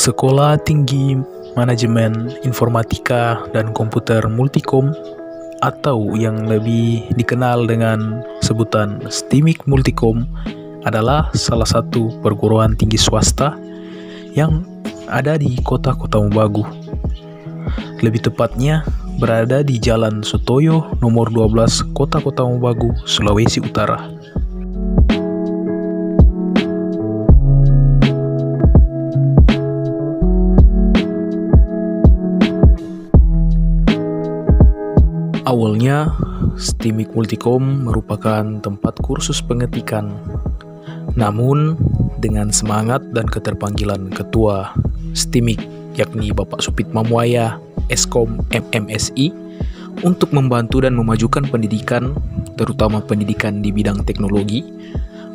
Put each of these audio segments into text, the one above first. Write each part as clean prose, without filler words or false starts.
Sekolah Tinggi Manajemen Informatika dan Komputer Multikom atau yang lebih dikenal dengan sebutan STIMIK Multikom adalah salah satu perguruan tinggi swasta yang ada di Kota Kotamobagu. Lebih tepatnya berada di Jalan Sutoyo nomor 12 Kota Kotamobagu, Sulawesi Utara. Awalnya, STIMIK Multikom merupakan tempat kursus pengetikan. Namun, dengan semangat dan keterpanggilan Ketua STIMIK, yakni Bapak Supit Mamuaya, Eskom MMSI, untuk membantu dan memajukan pendidikan, terutama pendidikan di bidang teknologi,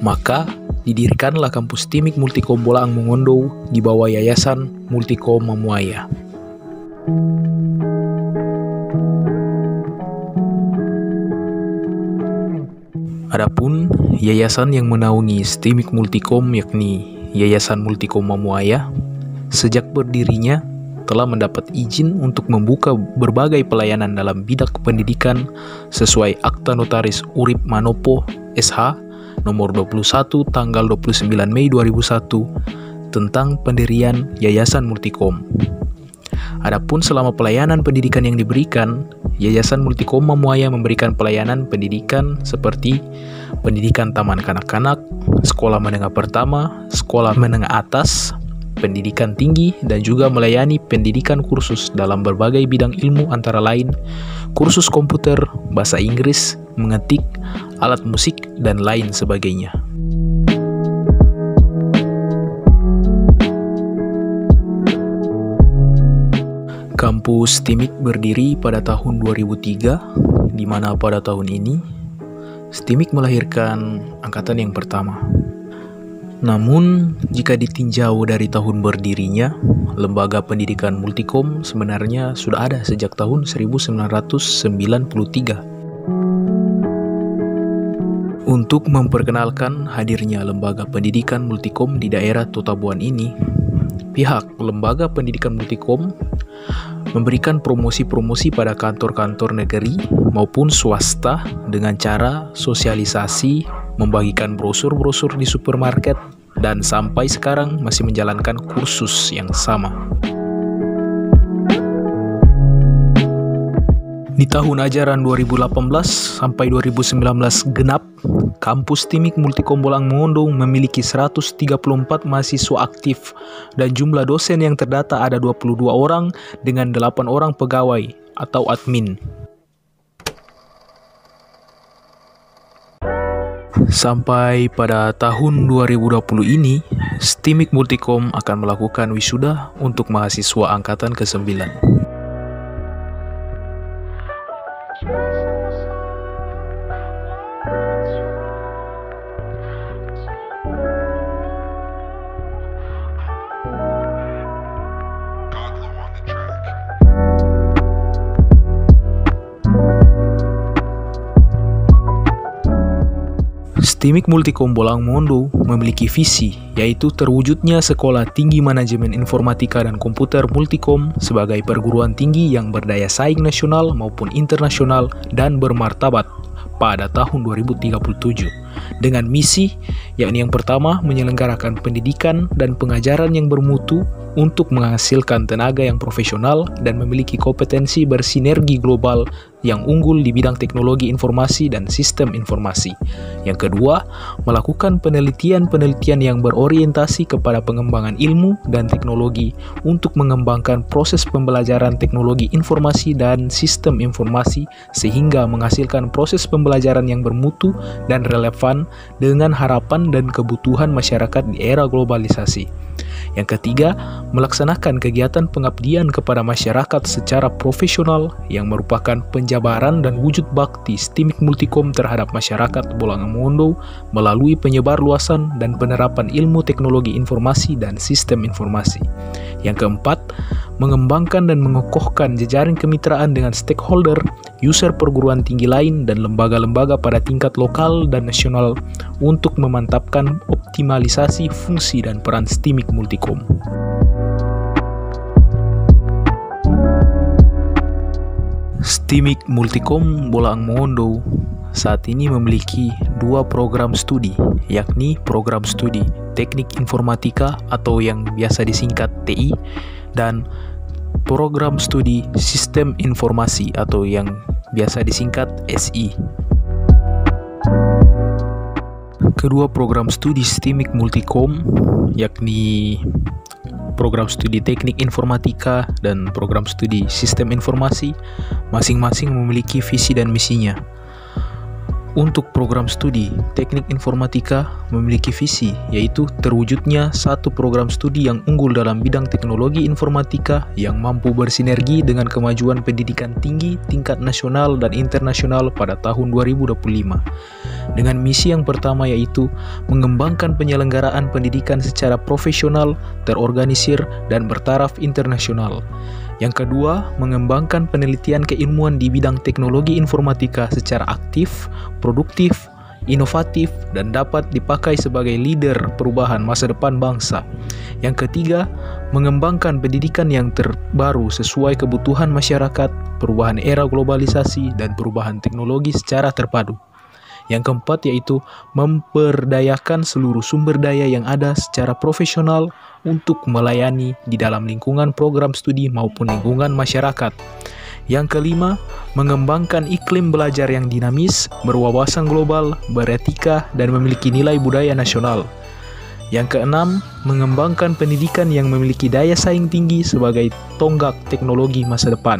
maka didirikanlah kampus STIMIK Multikom Bolaang Mongondo di bawah Yayasan Multikom Mamuaya. Adapun yayasan yang menaungi STIMIK Multikom yakni Yayasan Multikom Mamuaya, sejak berdirinya telah mendapat izin untuk membuka berbagai pelayanan dalam bidang pendidikan sesuai Akta Notaris Urip Manopo SH nomor 21 tanggal 29 Mei 2001 tentang pendirian Yayasan Multikom. Adapun selama pelayanan pendidikan yang diberikan, Yayasan Multikom Mamuaya memberikan pelayanan pendidikan seperti pendidikan taman kanak-kanak, sekolah menengah pertama, sekolah menengah atas, pendidikan tinggi, dan juga melayani pendidikan kursus dalam berbagai bidang ilmu antara lain kursus komputer, bahasa Inggris, mengetik, alat musik, dan lain sebagainya. Kampus STIMIK berdiri pada tahun 2003, di mana pada tahun ini STIMIK melahirkan angkatan yang pertama. Namun, jika ditinjau dari tahun berdirinya, lembaga pendidikan Multikom sebenarnya sudah ada sejak tahun 1993. Untuk memperkenalkan hadirnya lembaga pendidikan Multikom di daerah Totabuan ini, pihak lembaga pendidikan Multikom memberikan promosi-promosi pada kantor-kantor negeri maupun swasta dengan cara sosialisasi, membagikan brosur-brosur di supermarket, dan sampai sekarang masih menjalankan kursus yang sama. Di tahun ajaran 2018 sampai 2019 genap, kampus STIMIK Multikom Bolaang Mongondo memiliki 134 mahasiswa aktif dan jumlah dosen yang terdata ada 22 orang dengan 8 orang pegawai atau admin. Sampai pada tahun 2020 ini, STIMIK Multikom akan melakukan wisuda untuk mahasiswa angkatan ke-9. STIMIK Multikom Bolaang Mongondo memiliki visi, yaitu terwujudnya Sekolah Tinggi Manajemen Informatika dan Komputer Multikom sebagai perguruan tinggi yang berdaya saing nasional maupun internasional dan bermartabat pada tahun 2037. Dengan misi, yakni yang pertama, menyelenggarakan pendidikan dan pengajaran yang bermutu untuk menghasilkan tenaga yang profesional dan memiliki kompetensi bersinergi global yang unggul di bidang teknologi informasi dan sistem informasi. Yang kedua, melakukan penelitian-penelitian yang berorientasi kepada pengembangan ilmu dan teknologi untuk mengembangkan proses pembelajaran teknologi informasi dan sistem informasi sehingga menghasilkan proses pembelajaran yang bermutu dan relevan dengan harapan dan kebutuhan masyarakat di era globalisasi. Yang ketiga, melaksanakan kegiatan pengabdian kepada masyarakat secara profesional yang merupakan penjabaran dan wujud bakti STIMIK Multikom terhadap masyarakat Bolaang Mongondo melalui penyebarluasan dan penerapan ilmu teknologi informasi dan sistem informasi. Yang keempat, mengembangkan dan mengokohkan jejaring kemitraan dengan stakeholder, user perguruan tinggi lain, dan lembaga-lembaga pada tingkat lokal dan nasional untuk memantapkan optimalisasi fungsi dan peran STIMIK Multikom. STIMIK Multikom Bolaang Mongondo saat ini memiliki dua program studi, yakni program studi Teknik Informatika atau yang biasa disingkat TI dan program studi Sistem Informasi atau yang biasa disingkat SI. Kedua program studi STIMIK Multikom, yakni program studi Teknik Informatika dan program studi Sistem Informasi, masing-masing memiliki visi dan misinya. Untuk program studi Teknik Informatika memiliki visi, yaitu terwujudnya satu program studi yang unggul dalam bidang teknologi informatika yang mampu bersinergi dengan kemajuan pendidikan tinggi tingkat nasional dan internasional pada tahun 2025. Dengan misi yang pertama yaitu mengembangkan penyelenggaraan pendidikan secara profesional, terorganisir, dan bertaraf internasional. Yang kedua, mengembangkan penelitian keilmuan di bidang teknologi informatika secara aktif, produktif, inovatif, dan dapat dipakai sebagai leader perubahan masa depan bangsa. Yang ketiga, mengembangkan pendidikan yang terbaru sesuai kebutuhan masyarakat, perubahan era globalisasi, dan perubahan teknologi secara terpadu. Yang keempat yaitu memperdayakan seluruh sumber daya yang ada secara profesional untuk melayani di dalam lingkungan program studi maupun lingkungan masyarakat. Yang kelima, mengembangkan iklim belajar yang dinamis, berwawasan global, beretika, dan memiliki nilai budaya nasional. Yang keenam, mengembangkan pendidikan yang memiliki daya saing tinggi sebagai tonggak teknologi masa depan.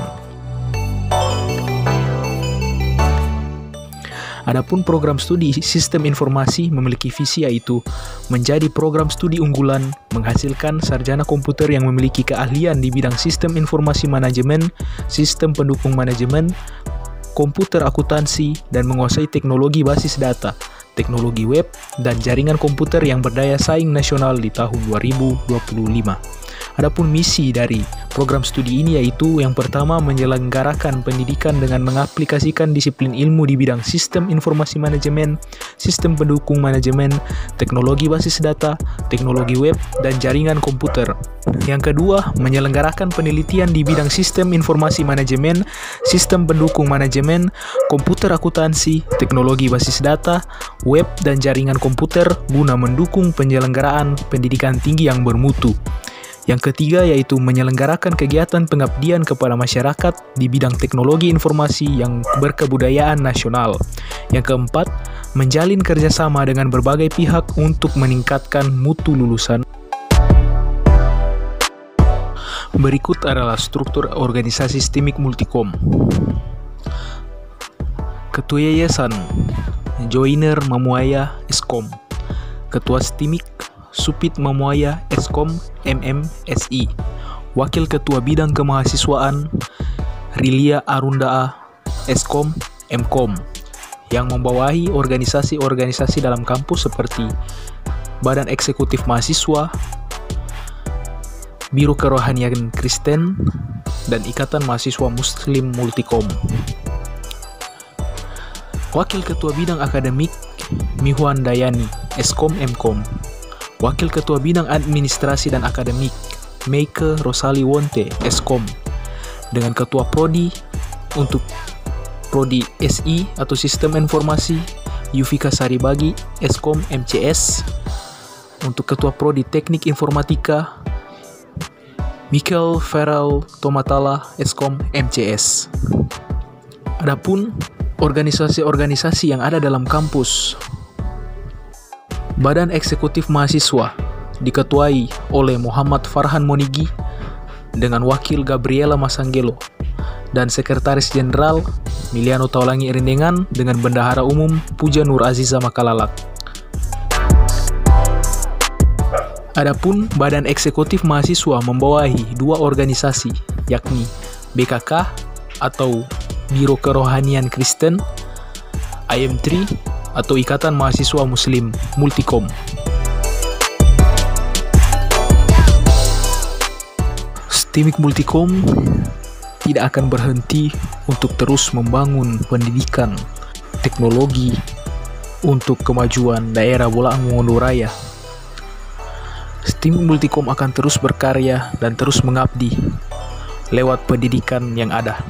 Adapun program studi Sistem Informasi memiliki visi yaitu menjadi program studi unggulan, menghasilkan sarjana komputer yang memiliki keahlian di bidang sistem informasi manajemen, sistem pendukung manajemen, komputer akuntansi, dan menguasai teknologi basis data, teknologi web, dan jaringan komputer yang berdaya saing nasional di tahun 2025. Adapun misi dari program studi ini yaitu yang pertama menyelenggarakan pendidikan dengan mengaplikasikan disiplin ilmu di bidang sistem informasi manajemen, sistem pendukung manajemen, teknologi basis data, teknologi web, dan jaringan komputer. Yang kedua, menyelenggarakan penelitian di bidang sistem informasi manajemen, sistem pendukung manajemen, komputer akuntansi, teknologi basis data, web, dan jaringan komputer guna mendukung penyelenggaraan pendidikan tinggi yang bermutu. Yang ketiga yaitu menyelenggarakan kegiatan pengabdian kepada masyarakat di bidang teknologi informasi yang berkebudayaan nasional. Yang keempat, menjalin kerjasama dengan berbagai pihak untuk meningkatkan mutu lulusan. Berikut adalah struktur organisasi STIMIK Multikom. Ketua Yayasan, Joiner Mamuaya Eskom. Ketua STIMIK, Supit Mamuaya Eskom MMSI. Wakil Ketua Bidang Kemahasiswaan, Rilia Arundaa Eskom Mkom, yang membawahi organisasi-organisasi dalam kampus seperti Badan Eksekutif Mahasiswa, Biro Kerohanian Kristen, dan Ikatan Mahasiswa Muslim Multikom. Wakil Ketua Bidang Akademik, Mihuan Dayani Eskom Mkom. Wakil Ketua Bidang Administrasi dan Akademik, Meike Rosali Wonte Eskom. Dengan Ketua Prodi untuk Prodi SI atau Sistem Informasi, Yufika Saribagi Eskom MCS. Untuk Ketua Prodi Teknik Informatika, Michael Ferrell Tomatala Eskom MCS. Adapun organisasi-organisasi yang ada dalam kampus, Badan Eksekutif Mahasiswa diketuai oleh Muhammad Farhan Monigi dengan Wakil Gabriela Masanggelo dan Sekretaris Jenderal Miliano Taulangi Erindengan dengan Bendahara Umum Puja Nur Aziza Makalalak. Adapun Badan Eksekutif Mahasiswa membawahi dua organisasi, yakni BKK atau Biro Kerohanian Kristen, IM3 atau Ikatan Mahasiswa Muslim Multikom. STIMIK Multikom tidak akan berhenti untuk terus membangun pendidikan teknologi untuk kemajuan daerah Bolaang Mongondo Raya. STIMIK Multikom akan terus berkarya dan terus mengabdi lewat pendidikan yang ada.